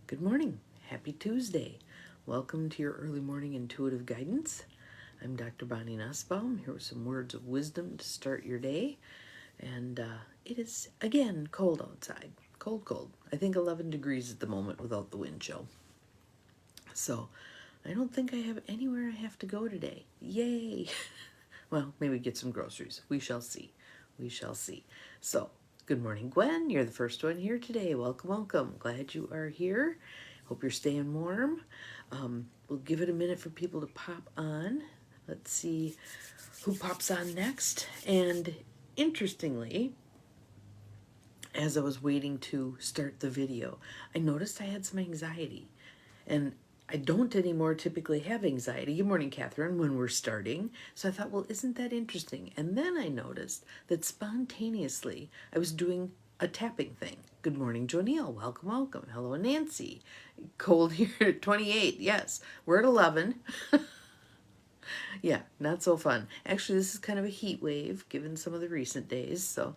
Good morning. Happy Tuesday. Welcome to your early morning intuitive guidance. I'm Dr. Bonnie Nussbaum, here with some words of wisdom to start your day. And it is, again, cold outside. Cold, cold. I think 11 degrees at the moment without the wind chill. So I don't think I have anywhere I have to go today. Yay! Well, maybe get some groceries. We shall see. We shall see. So, good morning, Gwen. You're the first one here today. Welcome, welcome. Glad you are here. Hope you're staying warm. We'll give it a minute for people to pop on. Let's see who pops on next. And interestingly, as I was waiting to start the video, I noticed I had some anxiety. And I don't anymore typically have anxiety. Good morning, Catherine, when we're starting. So I thought, well, isn't that interesting? And then I noticed that spontaneously I was doing a tapping thing. Good morning, Jonelle. Welcome, welcome. Hello, Nancy. Cold here at 28. Yes, we're at 11. Yeah, not so fun. Actually, this is kind of a heat wave given some of the recent days. So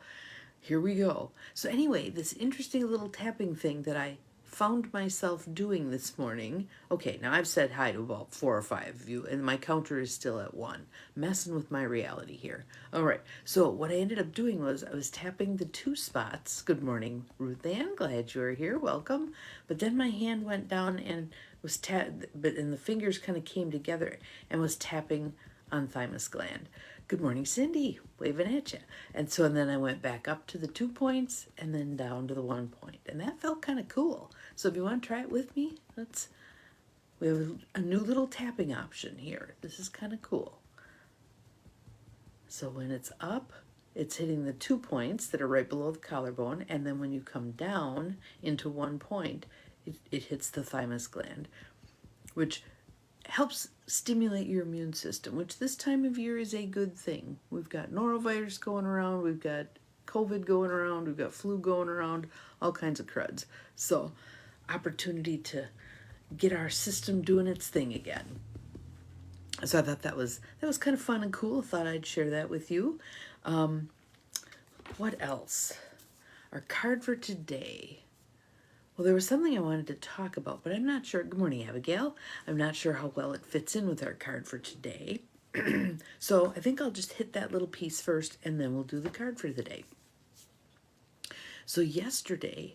here we go. So anyway, this interesting little tapping thing that I found myself doing this morning. Okay, now I've said hi to about 4 or 5 of you, and my counter is still at 1. Messing with my reality here. All right, so what I ended up doing was I was tapping the 2 spots. Good morning, Ruth Ann. Glad you are here. Welcome. But then my hand went down and was and the fingers kind of came together and was tapping on thymus gland. Good morning, Cindy, waving at you. And then I went back up to the 2 points and then down to the 1 point. And that felt kind of cool. So if you want to try it with me, we have a new little tapping option here. This is kind of cool. So when it's up, it's hitting the 2 points that are right below the collarbone. And then when you come down into 1 point, it hits the thymus gland, which helps stimulate your immune system, which this time of year is a good thing. We've got norovirus going around, we've got COVID going around, we've got flu going around, all kinds of cruds. So, opportunity to get our system doing its thing again. So I thought that was kind of fun and cool. Thought I'd share that with you. What else? Our card for today. Well, there was something I wanted to talk about, but I'm not sure. Good morning, Abigail. I'm not sure how well it fits in with our card for today. So I think I'll just hit that little piece first, and then we'll do the card for the day. So yesterday,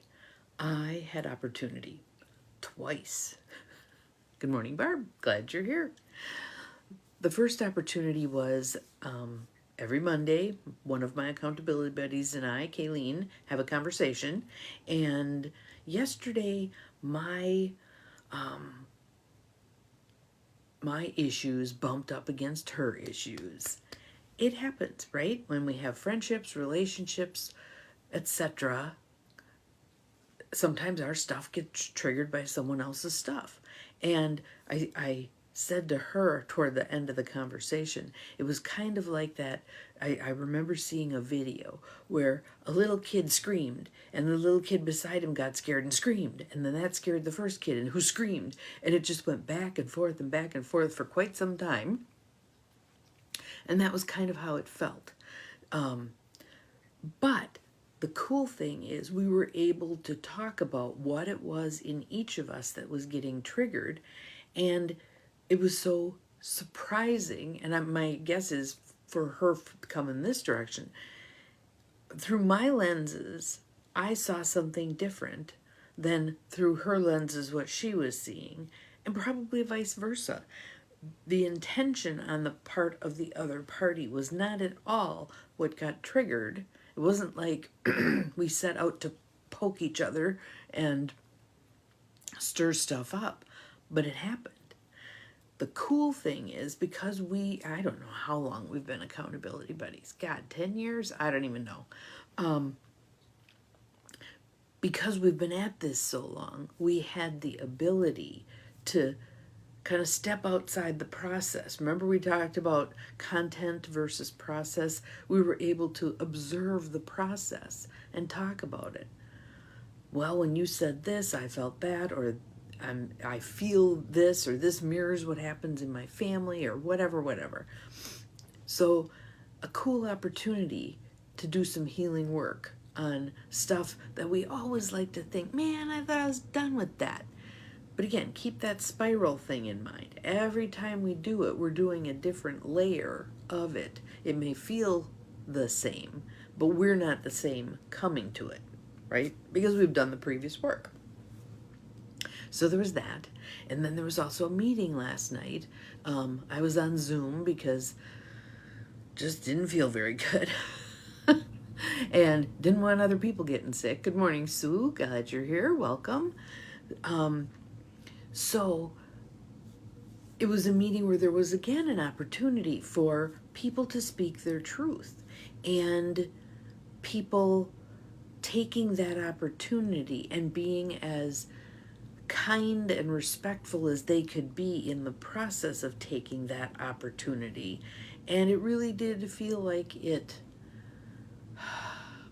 I had opportunity twice. Good morning, Barb. Glad you're here. The first opportunity was every Monday, one of my accountability buddies and I, Kayleen, have a conversation, and yesterday, my issues bumped up against her issues. It happens, right? When we have friendships, relationships, etc., sometimes our stuff gets triggered by someone else's stuff. And I said to her toward the end of the conversation, it was kind of like that. I remember seeing a video where a little kid screamed and the little kid beside him got scared and screamed, and then that scared the first kid and who screamed, and it just went back and forth for quite some time. And that was kind of how it felt. But the cool thing is we were able to talk about what it was in each of us that was getting triggered, and it was so surprising, and my guess is for her to come in this direction. Through my lenses, I saw something different than through her lenses what she was seeing, and probably vice versa. The intention on the part of the other party was not at all what got triggered. It wasn't like we set out to poke each other and stir stuff up, but it happened. The cool thing is, because I don't know how long we've been accountability buddies. God, 10 years? I don't even know. Because we've been at this so long, we had the ability to kind of step outside the process. Remember we talked about content versus process? We were able to observe the process and talk about it. Well, when you said this, I felt that, or I feel this, or this mirrors what happens in my family, or whatever. So a cool opportunity to do some healing work on stuff that we always like to think, man, I thought I was done with that. But again, keep that spiral thing in mind. Every time we do it, we're doing a different layer of it. It may feel the same, but we're not the same coming to it, right? Because we've done the previous work. So there was that. And then there was also a meeting last night. I was on Zoom because just didn't feel very good. And didn't want other people getting sick. Good morning, Sue. Glad you're here. Welcome. So it was a meeting where there was again an opportunity for people to speak their truth, and people taking that opportunity and being as kind and respectful as they could be in the process of taking that opportunity. And it really did feel like it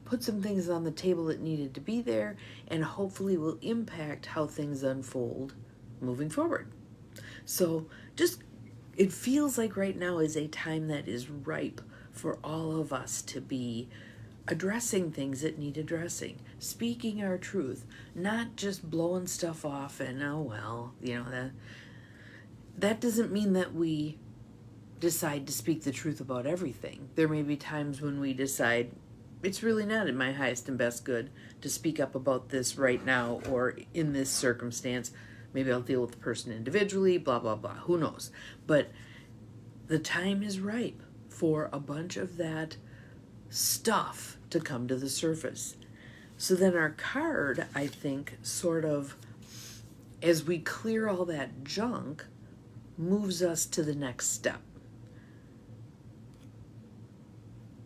put some things on the table that needed to be there, and hopefully will impact how things unfold moving forward. So just, it feels like right now is a time that is ripe for all of us to be addressing things that need addressing, speaking our truth, not just blowing stuff off and, oh well, that doesn't mean that we decide to speak the truth about everything. There may be times when we decide it's really not in my highest and best good to speak up about this right now or in this circumstance. Maybe I'll deal with the person individually, blah, blah, blah. Who knows? But the time is ripe for a bunch of that stuff to come to the surface. So then our card, I think, sort of, as we clear all that junk, moves us to the next step.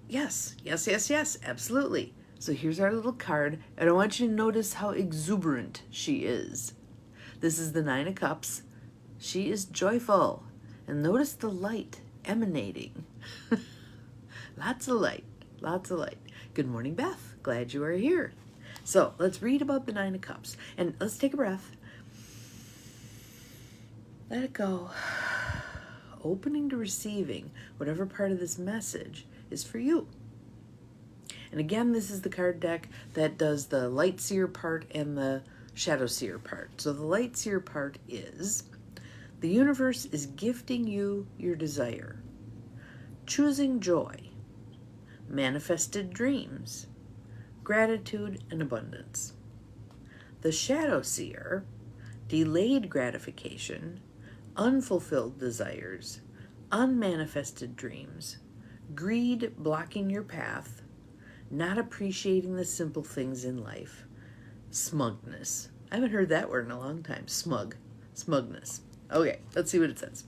Yes, absolutely. So here's our little card, and I want you to notice how exuberant she is. This is the Nine of Cups. She is joyful. And notice the light emanating. Lots of light, lots of light. Good morning, Beth. Glad you are here. So let's read about the Nine of Cups. And let's take a breath. Let it go. Opening to receiving whatever part of this message is for you. And again, this is the card deck that does the Light Seer part and the Shadow Seer part. So the Light Seer part is, the universe is gifting you your desire, choosing joy, manifested dreams, gratitude, and abundance. The Shadow Seer, delayed gratification, unfulfilled desires, unmanifested dreams, greed blocking your path, not appreciating the simple things in life, smugness. I haven't heard that word in a long time. Smugness. Okay, let's see what it says.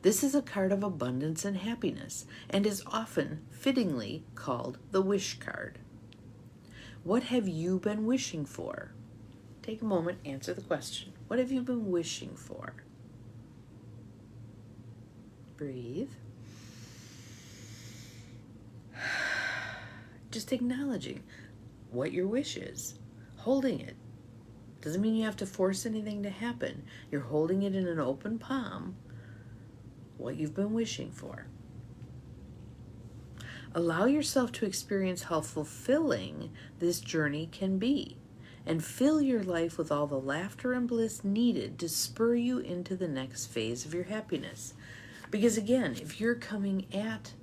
This is a card of abundance and happiness, and is often fittingly called the wish card. What have you been wishing for? Take a moment, answer the question. What have you been wishing for? Breathe. Just acknowledging what your wish is, holding it. Doesn't mean you have to force anything to happen. You're holding it in an open palm, what you've been wishing for. Allow yourself to experience how fulfilling this journey can be, and fill your life with all the laughter and bliss needed to spur you into the next phase of your happiness. Because again, if you're coming at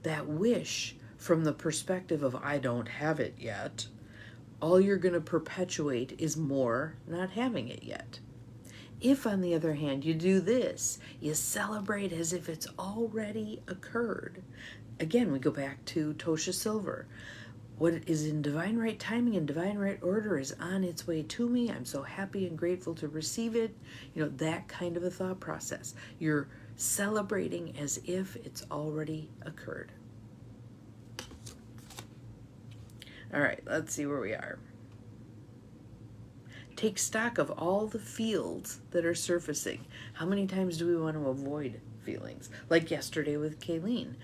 that wish from the perspective of, I don't have it yet, all you're going to perpetuate is more not having it yet. If, on the other hand, you do this, you celebrate as if it's already occurred. Again, we go back to Tosha Silver. What is in divine right timing and divine right order is on its way to me. I'm so happy and grateful to receive it. That kind of a thought process. You're celebrating as if it's already occurred. All right, let's see where we are. Take stock of all the fields that are surfacing. How many times do we want to avoid feelings? Like yesterday with Kayleen.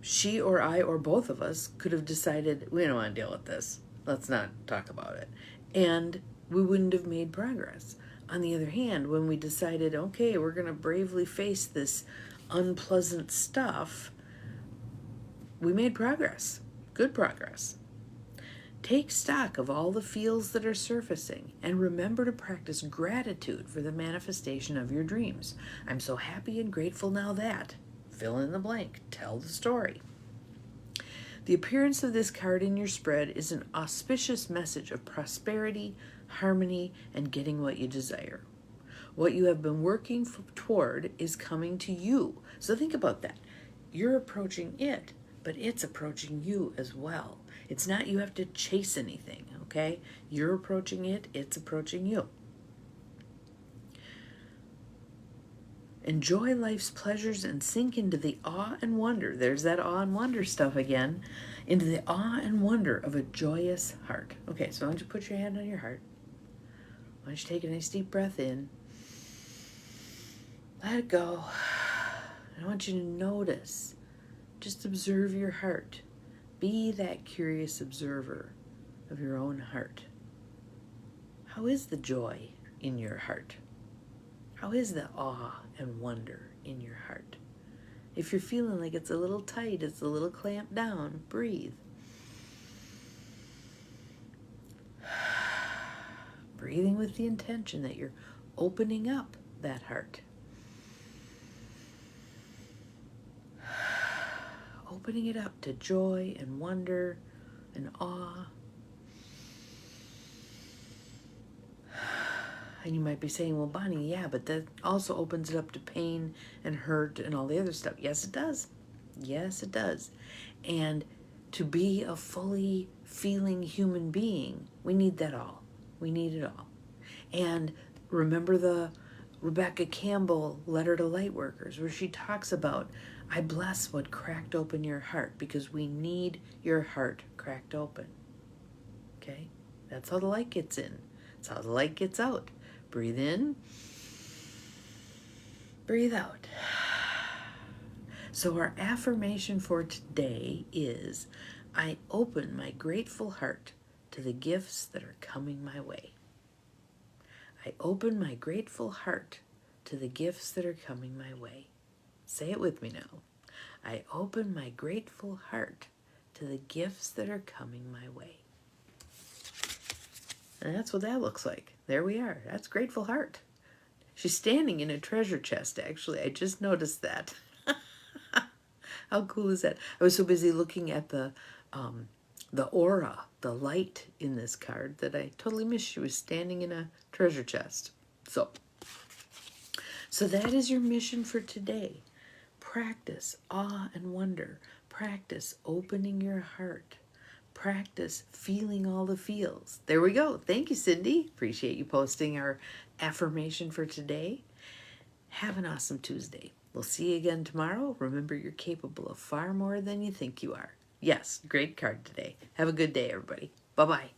She or I or both of us could have decided, we don't want to deal with this. Let's not talk about it. And we wouldn't have made progress. On the other hand, when we decided, okay, we're going to bravely face this unpleasant stuff, we made progress. Good progress. Take stock of all the feels that are surfacing and remember to practice gratitude for the manifestation of your dreams. I'm so happy and grateful now that. Fill in the blank. Tell the story. The appearance of this card in your spread is an auspicious message of prosperity, harmony, and getting what you desire. What you have been working toward is coming to you. So think about that. You're approaching it, but it's approaching you as well. It's not you have to chase anything, okay? You're approaching it, it's approaching you. Enjoy life's pleasures and sink into the awe and wonder. There's that awe and wonder stuff again. Into the awe and wonder of a joyous heart. Okay, so why don't you put your hand on your heart? Why don't you take a nice deep breath in? Let it go. I want you to notice. Just observe your heart. Be that curious observer of your own heart. How is the joy in your heart? How is the awe and wonder in your heart? If you're feeling like it's a little tight, it's a little clamped down, breathe. Breathing with the intention that you're opening up that heart. Opening it up to joy and wonder and awe. And you might be saying, well, Bonnie, yeah, but that also opens it up to pain and hurt and all the other stuff. Yes, it does. Yes, it does. And to be a fully feeling human being, we need that all. We need it all. And remember the Rebecca Campbell letter to Lightworkers, where she talks about, I bless what cracked open your heart, because we need your heart cracked open. Okay? That's how the light gets in. That's how the light gets out. Breathe in. Breathe out. So our affirmation for today is, I open my grateful heart to the gifts that are coming my way. I open my grateful heart to the gifts that are coming my way. Say it with me now. I open my grateful heart to the gifts that are coming my way. And that's what that looks like. There we are. That's grateful heart. She's standing in a treasure chest, actually. I just noticed that. How cool is that? I was so busy looking at the aura, the light in this card, that I totally missed she was standing in a treasure chest. So that is your mission for today. Practice awe and wonder. Practice opening your heart. Practice feeling all the feels. There we go. Thank you, Cindy. Appreciate you posting our affirmation for today. Have an awesome Tuesday. We'll see you again tomorrow. Remember, you're capable of far more than you think you are. Yes, great card today. Have a good day, everybody. Bye-bye.